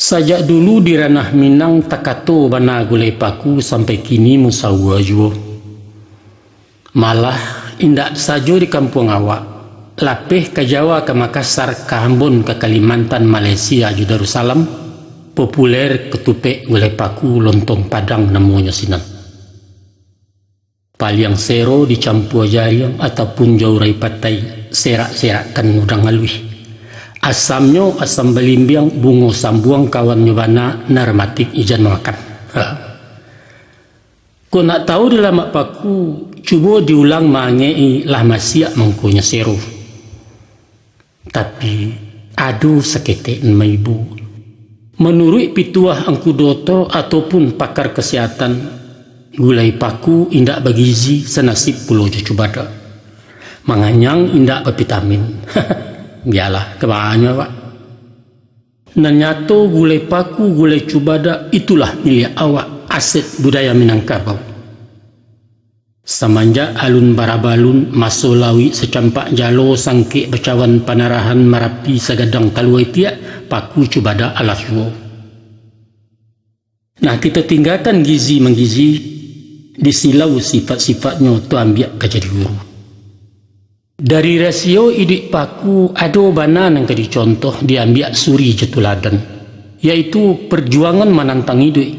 Sajak dulu di ranah Minang takato bana gulai paku sampai kini musawa juo. Malah indak sajo di kampung awak, lapeh ke Jawa, ke Makassar, ke Ambon, ke Kalimantan, Malaysia, ju Darussalam, populer ketupek gulai paku lontong Padang namanya sinan. Paliang sero dicampur jariang ataupun jaurai patai serak-serakkan udang alwi. Asamnya asam belimbiang, bungo sambuang, kawan nyobana narmatik ijan makan. Kau nak tahu dalam mak paku, cuba diulang mangei lah masiak mengkunya seru. Tapi adu seketek maibu. Menurut pituah angku doto ataupun pakar kesehatan, gulai paku indak bergizi senasib pulau cucubada. Manganyang indak bervitamin. Biarlah kebanyakan pak. Nanyato gulai paku, gulai cubada itulah milik awak, aset budaya Minangkabau. Semenjak alun barabalun masolawi secampak jalo sangkik bercawan panarahan Marapi sagadang taluai tiak paku cubada alas juo. Nah kita tinggalkan gizi menggizi, disilau sifat-sifatnya tu ambil ke jadi guru. Dari rasio idik paku ada banan yang tadi contoh diambil suri jetuladan, yaitu perjuangan menantang hidup,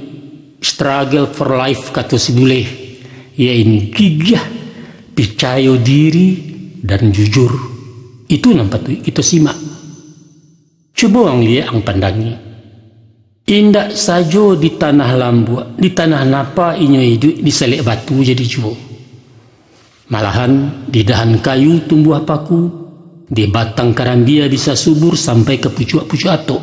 struggle for life kata si bule, yaitu gigih, percaya diri dan jujur. Itu nampak tu kita simak. Coba orang lihat ang pandangi. Indak sajo di tanah lambu, di tanah napa inyo hidup diselek batu jadi juo. Malahan di dahan kayu tumbuh paku, di batang karambia bisa subur sampai ke pucuk-pucuk atok.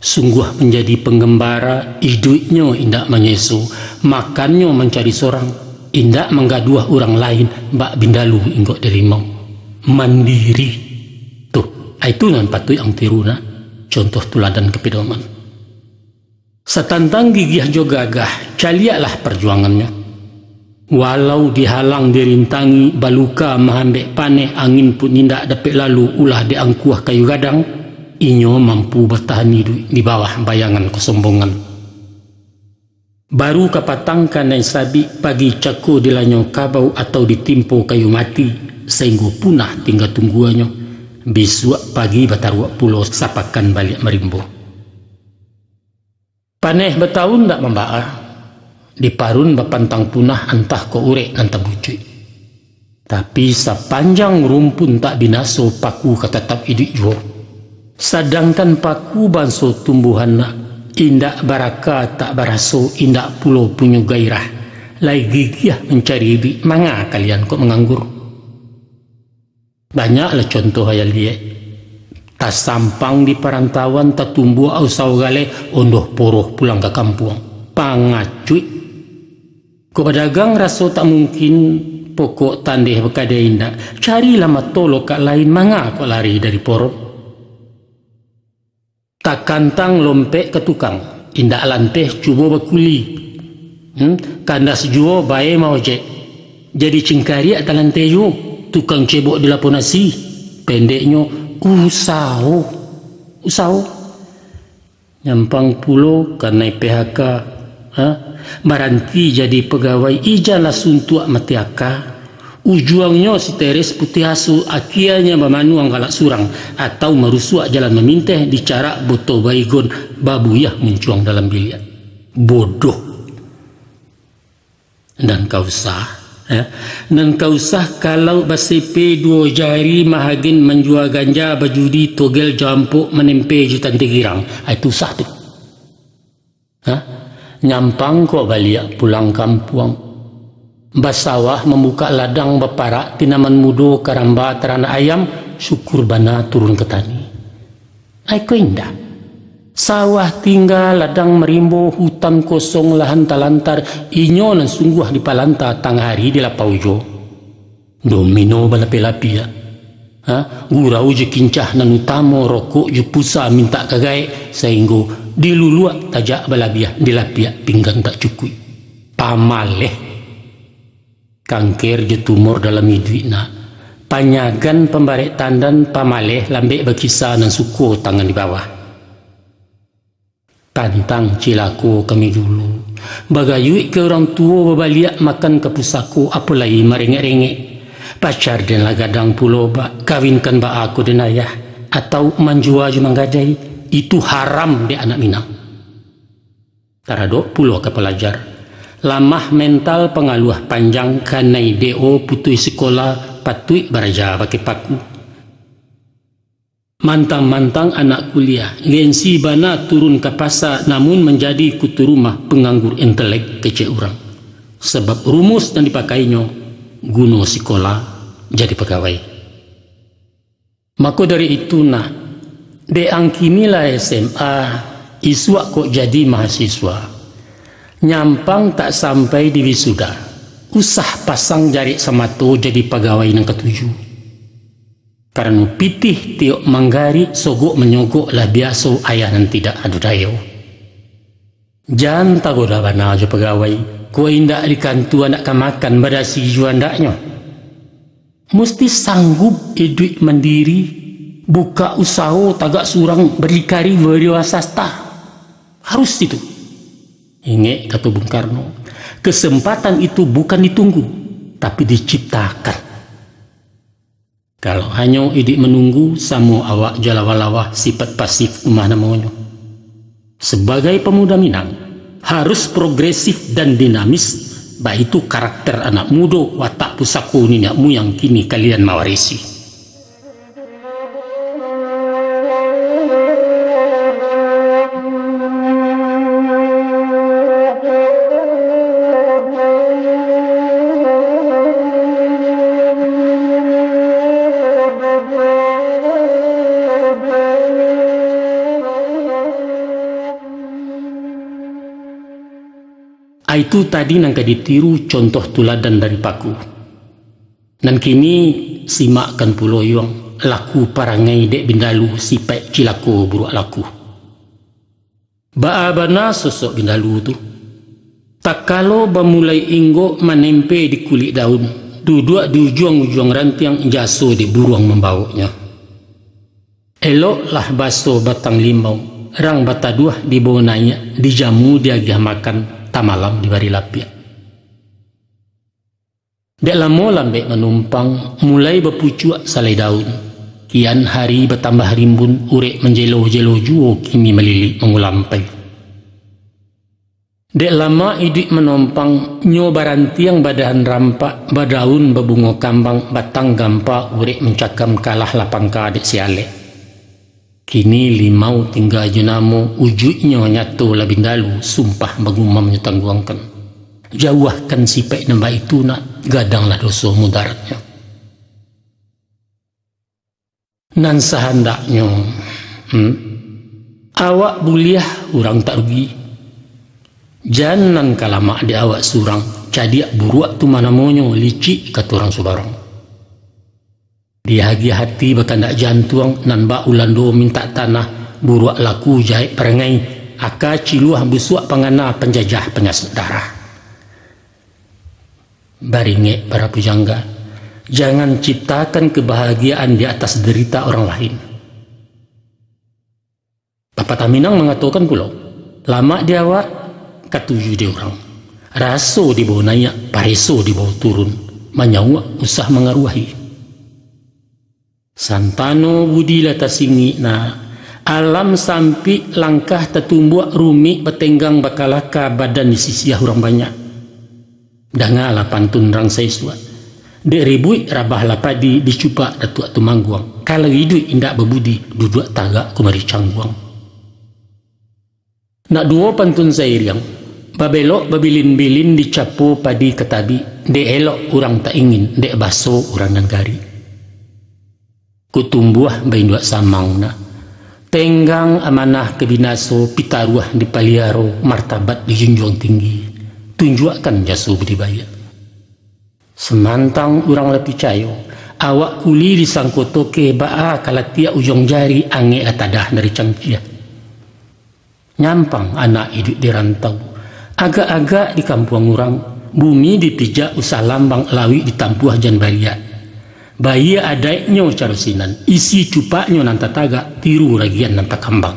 Sungguh menjadi penggembara, hidupnya indak menyesu, makannya mencari sorang, indak menggaduh orang lain, bak bindalu inggok delimau. Mandiri. Tuh, itu nan patut yang tiruna, contoh tuladan kepedoman. Setantang gigih jo gagah, caliaklah perjuangannya. Walau dihalang dirintangi baluka mahambek paneh angin pun indak dapat lalu ulah diangkuah kayu gadang, inyo mampu bertahan hidup di bawah bayangan kesombongan. Baru kapatangkan dan sabi pagi caku dilanyo kabau atau ditimpo kayu mati sehingga punah tinggal tungguannya. Besok pagi bataruak pulau sapakan balik merimbo. Paneh bertahun tak membaah. Di parun bapantang punah antah ko urek antah bucuy. Tapi sepanjang rumpun tak binaso paku ketetap hidup juo. Sedangkan paku banso tumbuhan nak indak baraka tak baraso, indak pulau punya gairah. Lai gigih mencari hidup, manga kalian kok menganggur. Banyaklah contoh hayal dia. Tak sampang di perantauan tak tumbuh au gale ondoh poroh pulang ke kampung. Pangacuy. Ko pedagang raso tak mungkin pokok tandeh berkada indak. Carilah matolo kat lain manga kok lari dari porok. Tak kantang lompek ke tukang. Indak lanteh cuba berkuli. Kandas juo bae mau jek. Jadi cingkari atas lanteh ju. Tukang cebok di lapon nasi. Pendeknya usau. Nyampang pulau karena PHK. Maranti jadi pegawai ijalah suntuak matiaka. Ujuangnya si teres putih asu akianya bamanuang galak surang atau merusuak jalan meminteh dicarak boto baygon babuyah mencuang dalam biliat. Bodoh. Dan kau sah kalau basipe dua jari mahagin menjual ganja bajudi togel jampuk menempe jutan tegirang. Itu sah tu. Nyampang kok balik pulang kampung. Basawah membuka ladang beparak tinaman mudo karamba terana ayam syukur bana turun ke tani. Aiko indah. Sawah tinggal ladang merimbo hutan kosong lahan talantar inyo nan sungguh di palanta tang hari di lapaujo. Domino balapi-lapi ya. Gurau je kincah nan utamo rokok je pusa minta kagai sehingga diluluak tajak balabiah dilapiak pinggan tak cukui. Pamaleh kanker je tumor dalam hidupna. Panyagan pembarek tandan pamaleh lambek berkisah dan suku tangan di bawah. tantang cilako kami dulu. Bagayui ke orang tua babaliak makan ke pusako, apalagi merengek-rengek. Pacar dan lagadang pulau bak, kawinkan bak aku dan ayah, atau manjua je manggadai, itu haram di anak Minang. Taradok pulau ke pelajar. Lamah mental pengaluh panjang kanai deo putui sekolah patui baraja pakai paku. Mantang-mantang anak kuliah, ngensi bana turun ke pasar namun menjadi kutu rumah penganggur intelek kecil orang. Sebab rumus yang dipakainya, guna sekolah jadi pegawai. Maka dari itu deangkimilah SMA, iswak kok jadi mahasiswa. Nyampang tak sampai di wisuda, usah pasang jari samato jadi pegawai yang ketujuh. Karena pitih tiok manggari sogok menyogok lah biasa ayah dan tidak adu dayo. Jangan tagoda bana aja pegawai, ko indak di kantu anak makan pada si juandaknya. Mesti sanggup hidup mandiri, buka usaha tagak surang berdikari berwasasta. Harus itu. Ingat kata Bung Karno, kesempatan itu bukan ditunggu, tapi diciptakan. Kalau hanya idik menunggu, samo awak jalawalawah sifat pasif umah namanya. Sebagai pemuda Minang, harus progresif dan dinamis, baik itu karakter anak muda, watak pusako ninakmu yang kini kalian mewarisi. Itu tadi nangka ditiru contoh tuladan dari paku. Dan kini simakkan pulau yang laku parangai dek bindalu sipai cilako buruak laku. Baabana sosok bindalu tu. Tak kalau bamulai inggo menempe di kulit daun, duduk di ujung-ujung rantiang jaso di buruang membawanya. Eloklah baso batang limau, rang bataduah di bawah nanya, dijamu diagih makan. Malam di bari lapia. Dek lamo lambek menumpang, mulai berpucuak salai daun. Kian hari bertambah rimbun, urek menjelo-jelo juo kini melilik mengulampai. Dek lama idik menumpang, nyo barantiang badahan rampak, badaun bebungo kambang, batang gampa urek mencakam kalah lapangka dek siale. Kini limau tinggal jenamo, ujuknya nyatu labindalu, sumpah bagumam nyetangguangkan. Jauhkan sipek nambah itu gadanglah dosa mudaratnya. Nan sahandaknya, awak buliah orang tak rugi. Jangan kalama di awak surang, cadiak buruak tu mana monyo licik kata orang subarang. Dihagi hati berkandak jantung nan ba ulando minta tanah buruak laku jahit perengai aka ciluah busuak pangana penjajah penyasut darah. Baringek para pujangga, jangan ciptakan kebahagiaan di atas derita orang lain. Papa Taminang mengatakan pula, lama di awak katuju di orang, raso di bawah naik, pareso di bawah turun, manyawa usah mengaruhi. Santano budi latasingi alam sampi langkah tetumbuak rumi betenggang bakalaka badan di sisiah orang banyak. Dangala pantun rang saiswa. Dek ribui rabah lapadi dicupak datuk tumangguang. Kalau hidup indak berbudi duduk tagak kumari cangguang. Nak dua pantun sairiang. Babelok babilin-bilin dicapu padi ketabi. Dek elok orang tak ingin, dek baso orang nanggari. Kutumbuah bainduak samang tenggang amanah kebinaso pitaruah di paliaro martabat dijunjung tinggi tunjukkan jasu budibaya. Semantang orang lebih cayo awak kuli disangkoto ke baa kalatia ujung jari ange atadah dari cangkia. Nyampang anak hidup di rantau agak-agak di kampung orang bumi dipijak usah lambang lawi ditampuah jan baria. Bayi adiknya carusinan, isi cupaknya nanta tagak, tiru lagian nanta kambang.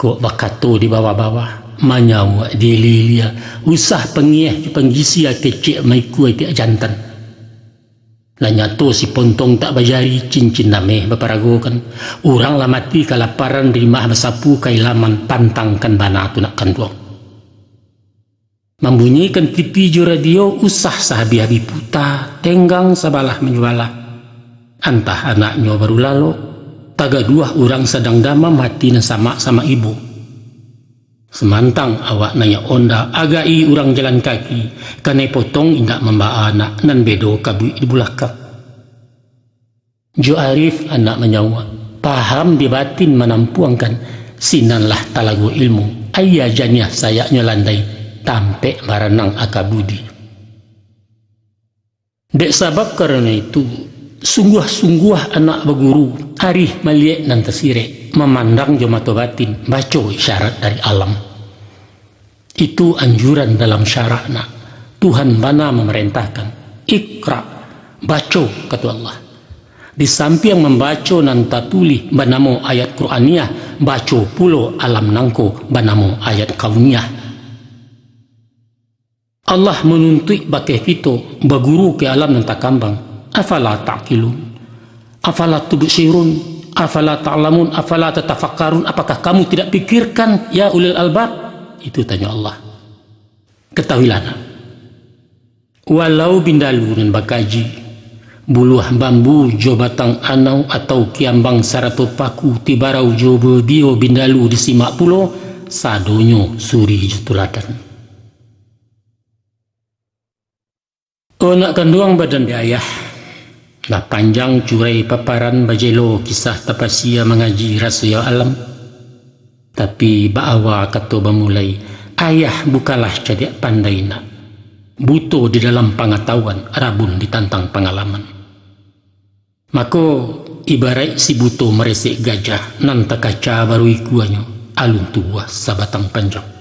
Kok bakato di bawah-bawah, manyawa di lilia, usah pengieh penggisi kecik maiku tiak jantan. Lanyato si pontong tak bajari cincin nameh baparagokan. Urang lah mati kalaparan rimah besapu kailaman pantangkan bana tu nak kanduang. Membunyikan TV jo radio usah sahabi-habi puta, tenggang sabalah menjualah. Antah anaknya baru lalu, taga dua orang sedang dama mati na sama ibu. Semantang awak naya onda agai orang jalan kaki, kanai potong indak membawa anak nan bedo kabui di bulakak. Jo Arif anak menyawa, paham di batin menampuangkan, sinanlah talagu ilmu, ayah janiah sayaknya landai, tampe maranang akabudi. Dek sabab karena itu, sungguh-sungguh anak berguru, arih meliek nan tersirek, memandang jomato batin, baco isyarat dari alam. Itu anjuran dalam syara'na. Tuhan bana memerintahkan, ikra, baco, kata Allah. Di samping membaco nan tatuli banamo ayat Qur'aniyah, baco pulo alam nangko banamo ayat kauniyah. Allah menuntut bakai kita berguru ke alam nan takambang. Afala ta'qilun, afala tubsirun, afala ta'lamun, afala tatafakkarun. Apakah kamu tidak pikirkan ya ulil albab? Itu tanya Allah. Ketahuilah, walau bindalu dan bakaji, buluh bambu jo batang anau atau kiambang sarato paku tibarau jo bio bindalu disimak pulo, sadonyo suri jutuladan. Nak kanduang badan di ayah, lah panjang curai paparan bajelo kisah tapasia mengaji rahasia alam. Tapi ba'awa kata bamulai, ayah bukalah cadik pandai nak. Buto di dalam pengetahuan, rabun ditantang pengalaman. Maka ibarat si buto meresek gajah, nan tak kaca baru ikuanyo, alun tubuh sabatang panjang.